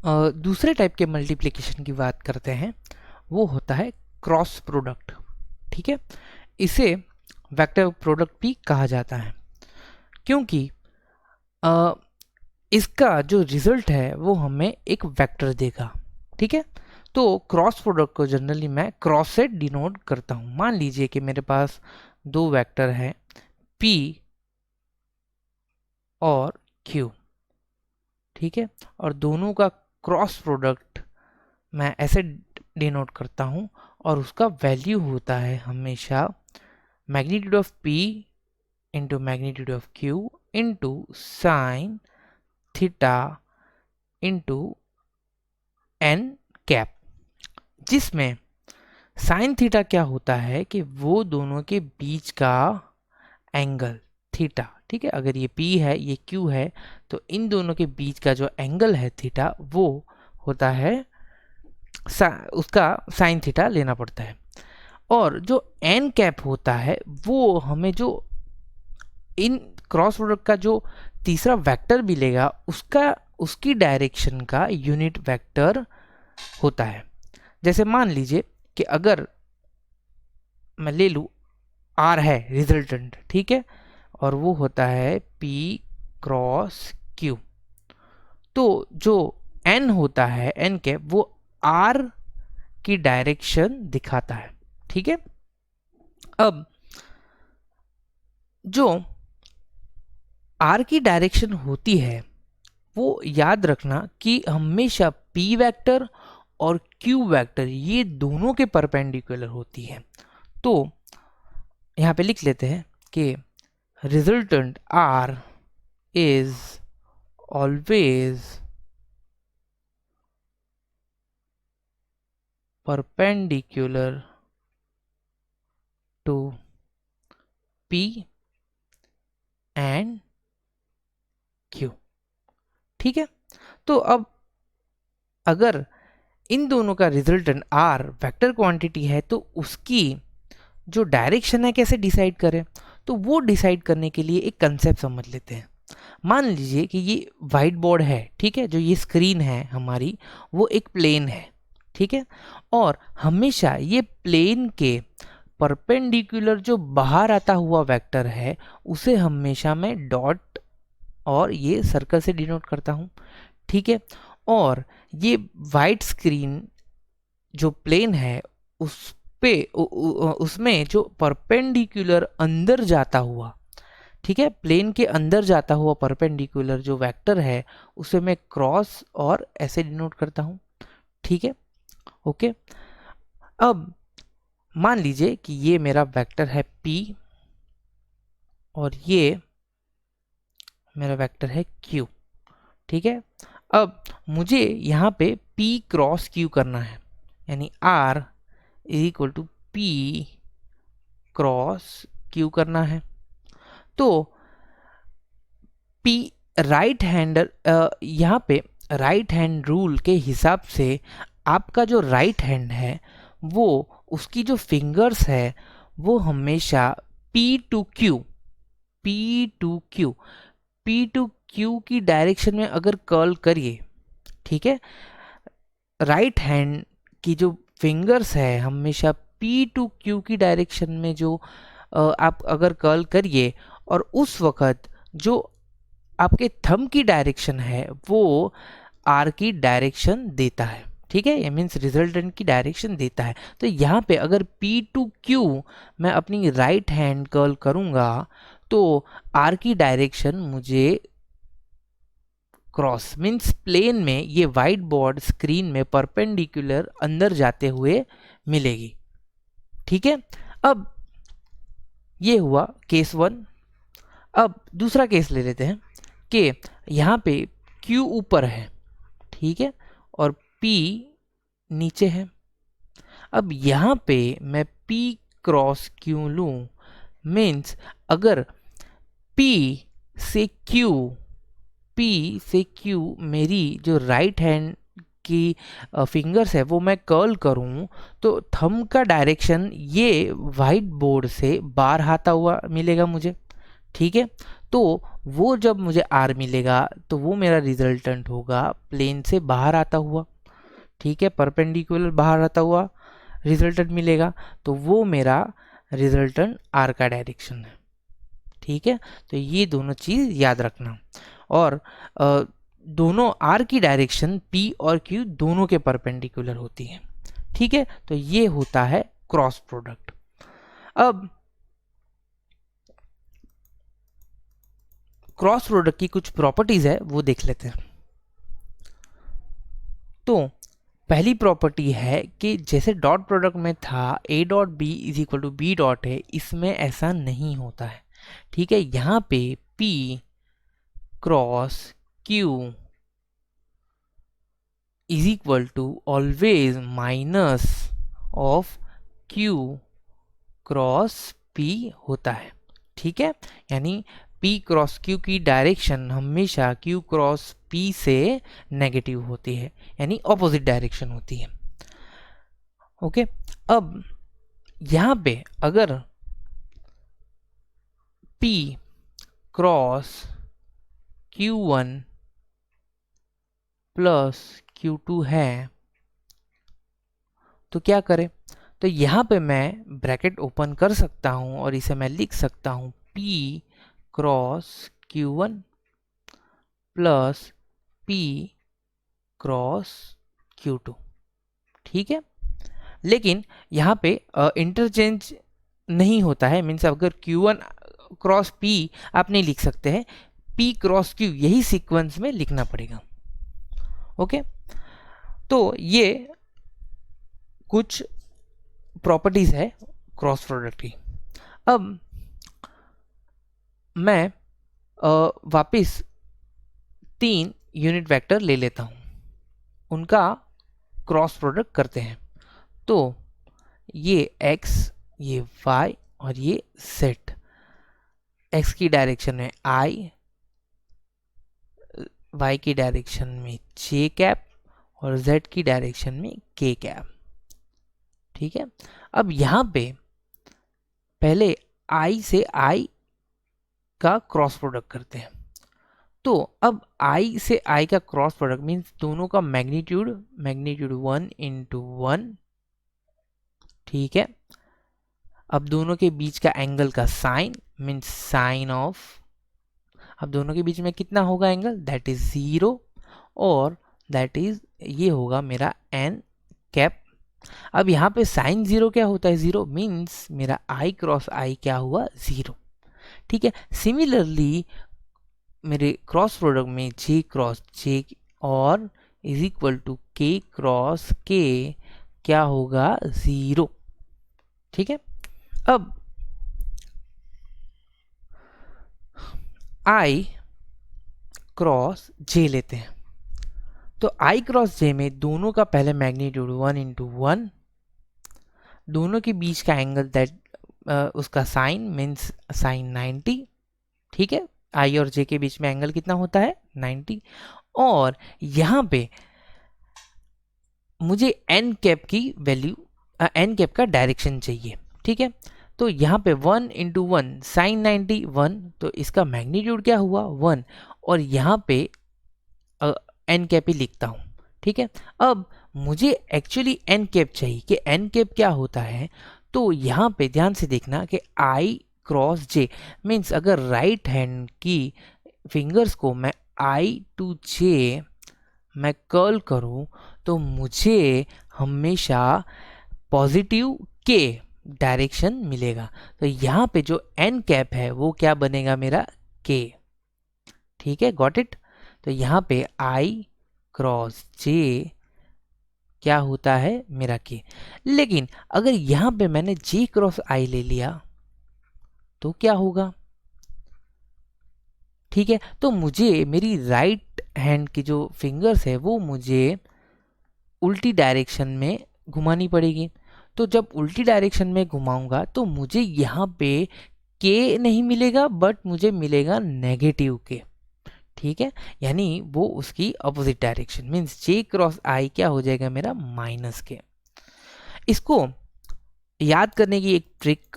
दूसरे टाइप के मल्टीप्लिकेशन की बात करते हैं, वो होता है क्रॉस प्रोडक्ट। ठीक है, इसे वेक्टर प्रोडक्ट भी कहा जाता है, क्योंकि इसका जो रिजल्ट है वो हमें एक वेक्टर देगा। ठीक है, तो क्रॉस प्रोडक्ट को जनरली मैं क्रॉस से डिनोट करता हूँ। मान लीजिए कि मेरे पास दो वेक्टर हैं p और q। ठीक है, और दोनों का क्रॉस प्रोडक्ट मैं ऐसे डिनोट करता हूँ, और उसका वैल्यू होता है हमेशा magnitude of p into magnitude of q into sine theta into n cap, जिसमें साइन थीटा क्या होता है कि वो दोनों के बीच का एंगल थीटा। ठीक है, अगर ये p है ये q है, तो इन दोनों के बीच का जो एंगल है थीटा वो होता है उसका साइन थीटा लेना पड़ता है। और जो एन कैप होता है वो हमें जो इन क्रॉस प्रोडक्ट का जो तीसरा वेक्टर मिलेगा उसकी डायरेक्शन का यूनिट वेक्टर होता है। जैसे मान लीजिए कि अगर मैं ले लूँ r है रिजल्टेंट, ठीक है, और वो होता है p क्रॉस q, तो जो n होता है n कैप वो r की डायरेक्शन दिखाता है। ठीक है, अब जो r की डायरेक्शन होती है वो याद रखना कि हमेशा p वेक्टर और q वेक्टर ये दोनों के परपेंडिकुलर होती है। तो यहाँ पे लिख लेते हैं कि resultant r is always perpendicular to p and q। ठीक है, तो अब अगर इन दोनों का रिजल्टेंट r वेक्टर क्वांटिटी है तो उसकी जो डायरेक्शन है कैसे डिसाइड करें, तो वो डिसाइड करने के लिए एक कंसेप्ट समझ लेते हैं। मान लीजिए कि ये वाइट बोर्ड है, ठीक है, जो ये स्क्रीन है हमारी वो एक प्लेन है। ठीक है, और हमेशा ये प्लेन के परपेंडिकुलर जो बाहर आता हुआ वेक्टर है उसे हमेशा मैं डॉट और ये सर्कल से डिनोट करता हूँ। ठीक है, और ये वाइट स्क्रीन जो प्लेन है उस पे उसमें जो परपेंडिकुलर अंदर जाता हुआ, ठीक है, प्लेन के अंदर जाता हुआ परपेंडिकुलर जो वेक्टर है उसे मैं क्रॉस और ऐसे डिनोट करता हूँ। ठीक है, ओके, अब मान लीजिए कि ये मेरा वेक्टर है p और ये मेरा वेक्टर है q। ठीक है, अब मुझे यहाँ पे p क्रॉस q करना है, यानी r is equal to p cross q करना है। तो p राइट हैंडर, यहाँ पे राइट हैंड रूल के हिसाब से आपका जो राइट हैंड है वो उसकी जो फिंगर्स है वो हमेशा p टू q की डायरेक्शन में अगर कर्ल करिए, ठीक है, राइट हैंड की जो फिंगर्स है हमेशा p टू q की डायरेक्शन में जो आप अगर कर्ल करिए और उस वक्त जो आपके थंब की डायरेक्शन है वो r की डायरेक्शन देता है। ठीक है, ये मीन्स रिजल्टेंट की डायरेक्शन देता है। तो यहाँ पे अगर p टू q मैं अपनी राइट हैंड कर्ल करूँगा तो r की डायरेक्शन मुझे क्रॉस मीन्स प्लेन में ये वाइट बोर्ड स्क्रीन में परपेंडिकुलर अंदर जाते हुए मिलेगी। ठीक है, अब ये हुआ केस 1। अब दूसरा केस ले लेते हैं कि यहाँ पे Q ऊपर है, ठीक है, और P नीचे है। अब यहाँ पे मैं P क्रॉस Q लूँ, मीन्स अगर P से Q मेरी जो राइट हैंड की फिंगर्स है वो मैं कर्ल करूं तो थंब का डायरेक्शन ये वाइट बोर्ड से बाहर आता हुआ मिलेगा मुझे। ठीक है, तो वो जब मुझे आर मिलेगा तो वो मेरा रिजल्टेंट होगा प्लेन से बाहर आता हुआ, ठीक है, परपेंडिकुलर बाहर आता हुआ रिजल्टेंट मिलेगा, तो वो मेरा रिजल्टेंट आर का डायरेक्शन है, ठीक है। तो ये दोनों चीज़ याद रखना। और दोनों आर की डायरेक्शन पी और क्यू दोनों के परपेंडिकुलर होती है, ठीक है। तो ये होता है क्रॉस प्रोडक्ट। अब क्रॉस प्रोडक्ट की कुछ प्रॉपर्टीज है वो देख लेते हैं। तो पहली प्रॉपर्टी है कि जैसे डॉट प्रोडक्ट में था a dot b is equal to b dot है, इसमें ऐसा नहीं होता है, ठीक है। यहाँ पे p cross q is equal to always minus of q cross p होता है, ठीक है। यानी p क्रॉस q की डायरेक्शन हमेशा q क्रॉस p से नेगेटिव होती है, यानी ऑपोजिट डायरेक्शन होती है, ओके। अब यहाँ पे अगर p cross q1 plus q2 है तो क्या करें, तो यहाँ पे मैं ब्रैकेट ओपन कर सकता हूँ और इसे मैं लिख सकता हूँ p cross q1 plus p cross q2, ठीक है। लेकिन यहाँ पे इंटरचेंज नहीं होता है, मीन्स अगर q1 क्रॉस p आप नहीं लिख सकते हैं, p क्रॉस q यही सीक्वेंस में लिखना पड़ेगा, ओके। तो ये कुछ प्रॉपर्टीज है क्रॉस प्रोडक्ट की। अब मैं वापस 3 यूनिट वेक्टर ले लेता हूँ, उनका क्रॉस प्रोडक्ट करते हैं। तो ये x, ये y और ये z, x की डायरेक्शन में i, y की डायरेक्शन में j कैप और z की डायरेक्शन में k कैप, ठीक है। अब यहाँ पे पहले i से i का क्रॉस प्रोडक्ट करते हैं। तो अब i से i का क्रॉस प्रोडक्ट मीन्स दोनों का मैग्नीट्यूड 1 इंटू 1, ठीक है। अब दोनों के बीच का एंगल का साइन मीन्स साइन ऑफ, अब दोनों के बीच में कितना होगा एंगल, दैट इज 0, और दैट इज ये होगा मेरा n कैप। अब यहाँ पे साइन 0 क्या होता है, 0 मीन्स मेरा i क्रॉस i क्या हुआ, 0, ठीक है। सिमिलरली मेरे क्रॉस प्रोडक्ट में j क्रॉस j और is equal to k cross k क्या होगा, 0, ठीक है। अब i क्रॉस j लेते हैं। तो i क्रॉस j में दोनों का पहले मैग्नीट्यूड 1 इंटू 1, दोनों के बीच का एंगल दैट उसका साइन मीन्स साइन 90, ठीक है। i और j के बीच में एंगल कितना होता है, 90। और यहाँ पे मुझे n कैप की वैल्यू, n कैप का डायरेक्शन चाहिए, ठीक है। तो यहाँ पे 1 इंटू 1 साइन 90 1, तो इसका मैग्नीट्यूड क्या हुआ, 1, और यहाँ पे n कैप ही लिखता हूँ, ठीक है। अब मुझे एक्चुअली n कैप चाहिए कि n कैप क्या होता है। तो यहाँ पे ध्यान से देखना कि i क्रॉस j मीन्स अगर राइट हैंड की फिंगर्स को मैं i टू j मैं कर्ल करूँ तो मुझे हमेशा पॉजिटिव k डायरेक्शन मिलेगा। तो यहाँ पे जो n कैप है वो क्या बनेगा, मेरा k, ठीक है, गॉट इट। तो यहाँ पे i क्रॉस j क्या होता है, मेरा k। लेकिन अगर यहाँ पे मैंने j क्रॉस i ले लिया तो क्या होगा, ठीक है। तो मुझे मेरी राइट हैंड की जो फिंगर्स है वो मुझे उल्टी डायरेक्शन में घुमानी पड़ेगी। तो जब उल्टी डायरेक्शन में घुमाऊंगा तो मुझे यहाँ पे k नहीं मिलेगा बट मुझे मिलेगा नेगेटिव k, ठीक है। यानी वो उसकी opposite direction means j cross i क्या हो जाएगा, मेरा माइनस k। इसको याद करने की एक ट्रिक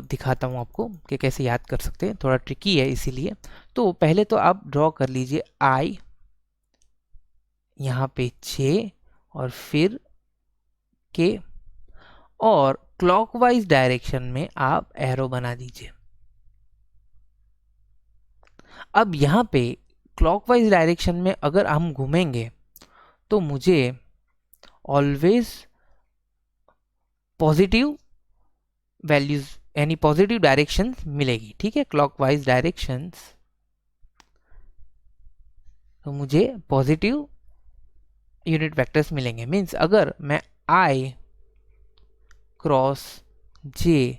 दिखाता हूँ आपको कि कैसे याद कर सकते हैं, थोड़ा ट्रिकी है इसीलिए। तो पहले तो आप ड्रॉ कर लीजिए आई, यहाँ पे 6 और फिर के, और क्लॉकवाइज डायरेक्शन में आप एरो बना दीजिए। अब यहाँ पे क्लॉकवाइज डायरेक्शन में अगर हम घूमेंगे तो मुझे ऑलवेज पॉजिटिव वैल्यूज यानी पॉजिटिव डायरेक्शंस मिलेगी, ठीक है, क्लॉकवाइज डायरेक्शंस, तो मुझे पॉजिटिव यूनिट वेक्टर्स मिलेंगे। मीन्स अगर मैं आई क्रॉस जे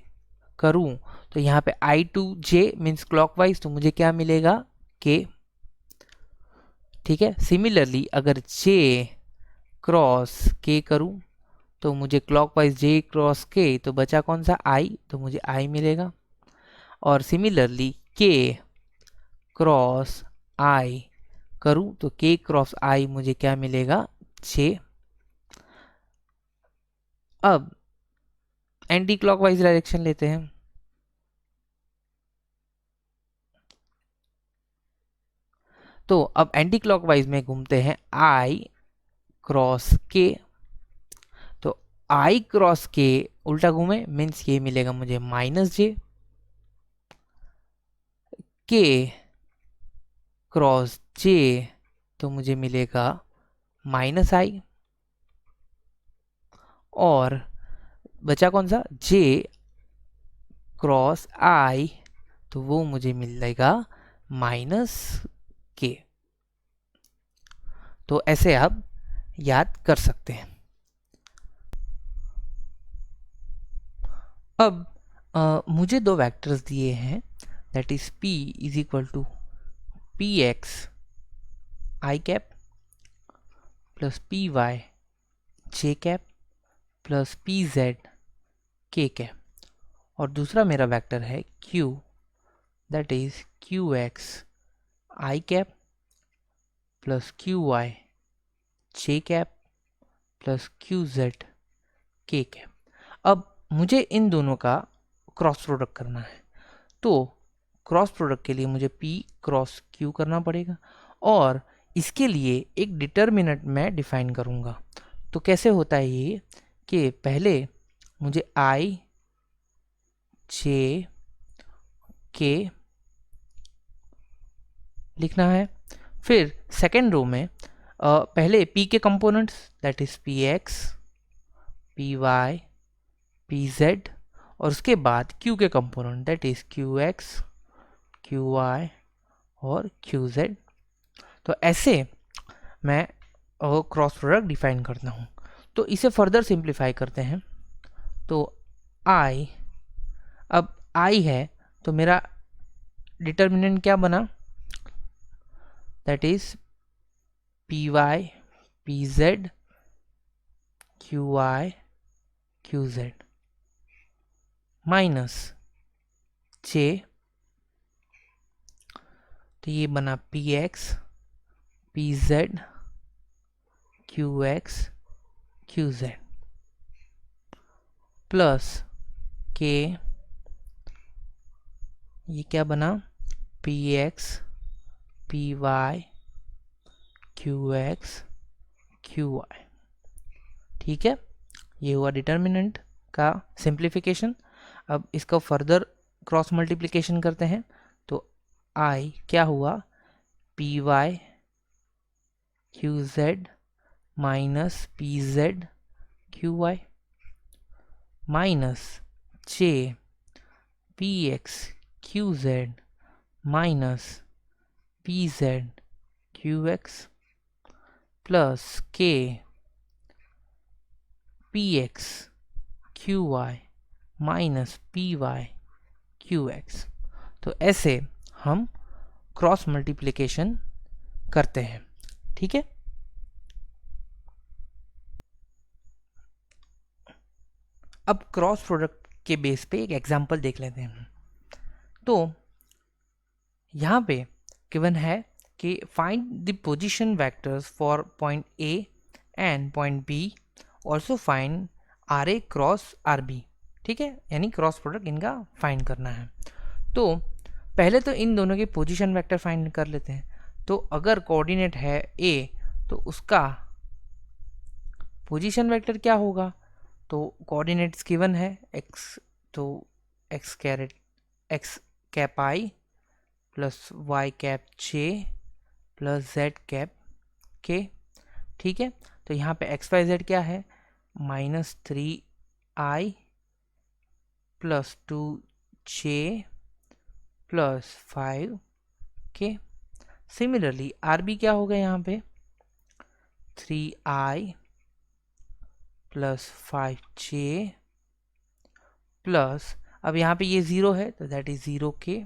करूं तो यहाँ पे आई टू जे मीन्स क्लॉकवाइज, तो मुझे क्या मिलेगा, के, ठीक है। सिमिलरली अगर जे क्रॉस के करूं तो मुझे क्लॉकवाइज जे क्रॉस के, तो बचा कौन सा, आई, तो मुझे आई मिलेगा। और सिमिलरली के क्रॉस आई करूं तो के क्रॉस आई मुझे क्या मिलेगा, 6। अब एंटी क्लॉकवाइज डायरेक्शन लेते हैं। तो अब एंटी क्लॉकवाइज में घूमते हैं आई क्रॉस के, तो आई क्रॉस के उल्टा घूमे मीन्स ये मिलेगा मुझे -j, के क्रॉस जे तो मुझे मिलेगा -i, और बचा कौन सा, j क्रॉस i, तो वो मुझे मिलेगा -k। तो ऐसे आप याद कर सकते हैं। अब मुझे दो वेक्टर्स दिए हैं, that is p is equal to px i cap plus py j cap plus pz k cap, और दूसरा मेरा वेक्टर है q, that is qx i cap plus qy j cap plus qz k cap. अब मुझे इन दोनों का cross product करना है, तो क्रॉस प्रोडक्ट के लिए मुझे p क्रॉस q करना पड़ेगा, और इसके लिए एक डिटर्मिनेंट मैं डिफाइन करूंगा। तो कैसे होता है ये कि पहले मुझे i j k लिखना है, फिर सेकेंड रो में पहले p के components that is px py pz, और उसके बाद q के component that is qx qy और qz। तो ऐसे मैं क्रॉस प्रोडक्ट डिफाइन करता हूँ। तो इसे फर्दर सिंप्लीफाई करते हैं, तो i, अब i है तो मेरा डिटर्मिनेंट क्या बना, that is py pz qy qz minus j, तो ये बना px pz qx qz plus k, ये क्या बना, px py qx qy, ठीक है। ये हुआ डिटर्मिनेंट का सिंप्लीफिकेशन। अब इसका फर्दर क्रॉस मल्टीप्लिकेशन करते हैं, तो i क्या हुआ, py qz minus pz qy minus j px qz minus pz qx plus k px qy minus py qx। तो ऐसे हम क्रॉस मल्टीप्लिकेशन करते हैं, ठीक है। अब क्रॉस प्रोडक्ट के बेस पे एक एग्जांपल देख लेते हैं। तो यहाँ पे गिवन है कि find the position vectors for point A and point B, also find r a cross r b. ठीक है, यानी क्रॉस प्रोडक्ट इनका फाइंड करना है। तो पहले तो इन दोनों के पोजीशन वेक्टर फाइंड कर लेते हैं। तो अगर कोऑर्डिनेट है ए तो उसका पोजीशन वेक्टर क्या होगा? तो कोऑर्डिनेट्स गिवन है एक्स, तो एक्स कैरेट एक्स कैप आई प्लस वाई कैप जे प्लस जेड कैप के। ठीक है, तो यहाँ पे एक्स वाई जेड क्या है? -3i plus 2j plus 5k। Similarly r b क्या होगा यहाँ पे? 3i प्लस 5j प्लस, अब यहाँ पे ये 0 है तो दैट इज 0k,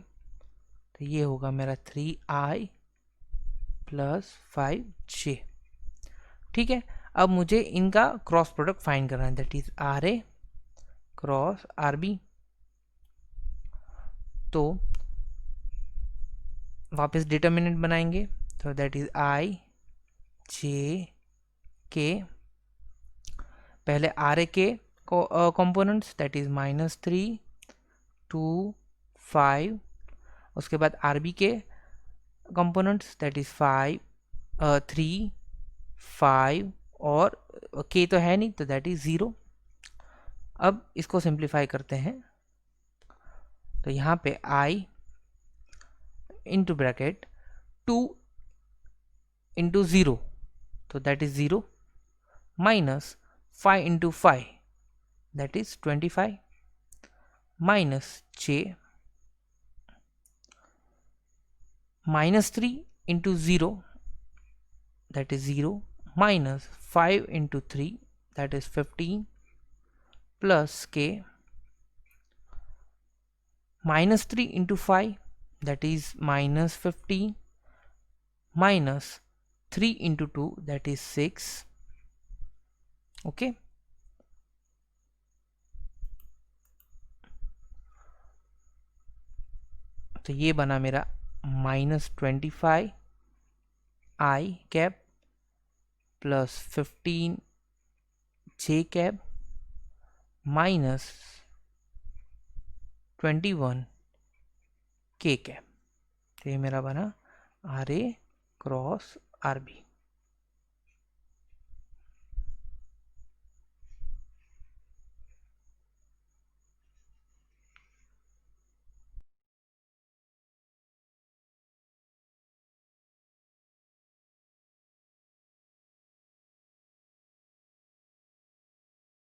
तो ये होगा मेरा 3i प्लस 5j। ठीक है, अब मुझे इनका क्रॉस प्रोडक्ट फाइंड करना है, that is r a cross r b. तो वापस डिटर्मिनेंट बनाएंगे, तो दैट इज आई जे के, पहले आर ए के कंपोनेंट्स दैट इज -3 2 5, उसके बाद आर बी के कंपोनेंट्स दैट इज 5 3 5 और के तो है नहीं तो दैट इज 0। अब इसको सिंप्लीफाई करते हैं, तो यहाँ पे i इंटू ब्रैकेट 2 इंटू 0 तो that is 0 minus 5 into 5 that is 25 minus j -3 into 0 that is 0 minus 5 into 3 that is 15 plus k -3 into 5 that is -15 minus 3 into 2 that is 6। Okay, तो ये बना मेरा -25 i cap plus 15 j cap minus 21 k cap. तो ये मेरा बना r a cross r B.